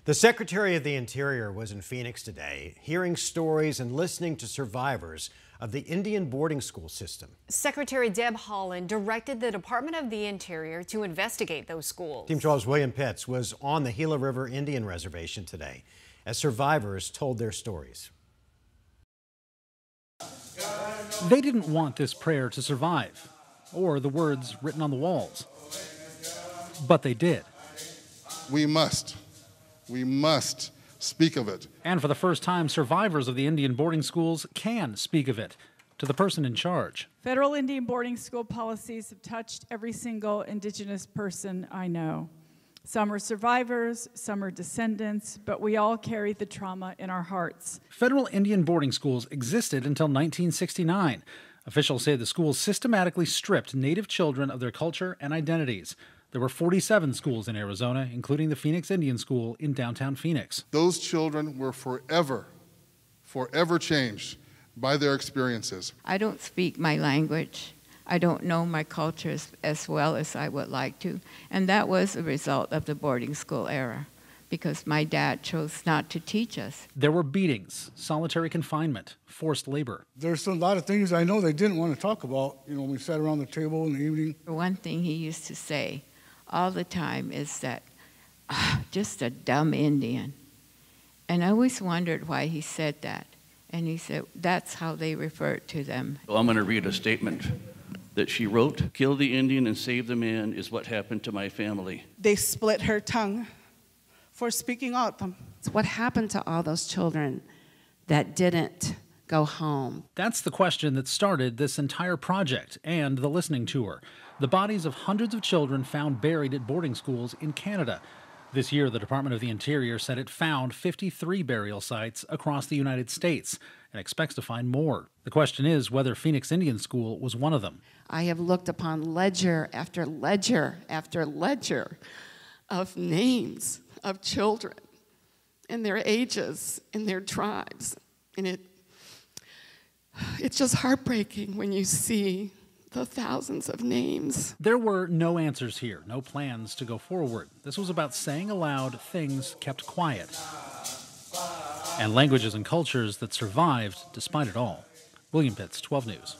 The Secretary of the Interior was in Phoenix today, hearing stories and listening to survivors of the Indian boarding school system. Secretary Deb Haaland directed the Department of the Interior to investigate those schools. Team 12's William Pitts was on the Gila River Indian Reservation today as survivors told their stories. They didn't want this prayer to survive, or the words written on the walls. But they did. We must speak of it. And for the first time, survivors of the Indian boarding schools can speak of it to the person in charge. Federal Indian boarding school policies have touched every single Indigenous person I know. Some are survivors, some are descendants, but we all carry the trauma in our hearts. Federal Indian boarding schools existed until 1969. Officials say the schools systematically stripped Native children of their culture and identities. There were 47 schools in Arizona, including the Phoenix Indian School in downtown Phoenix. Those children were forever changed by their experiences. I don't speak my language. I don't know my culture as well as I would like to. And that was a result of the boarding school era, because my dad chose not to teach us. There were beatings, solitary confinement, forced labor. There's a lot of things I know they didn't want to talk about, when we sat around the table in the evening. One thing he used to say all the time is that, just a dumb Indian. And I always wondered why he said that. And he said, that's how they referred to them. Well, I'm going to read a statement that she wrote. Kill the Indian and save the man is what happened to my family. They split her tongue for speaking out them. What happened to all those children that didn't go home? That's the question that started this entire project and the listening tour. The bodies of hundreds of children found buried at boarding schools in Canada. This year, the Department of the Interior said it found 53 burial sites across the United States and expects to find more. The question is whether Phoenix Indian School was one of them. I have looked upon ledger after ledger after ledger of names of children and their ages and their tribes. And it's just heartbreaking when you see the thousands of names. There were no answers here, no plans to go forward. This was about saying aloud things kept quiet and languages and cultures that survived despite it all. William Pitts, 12 News.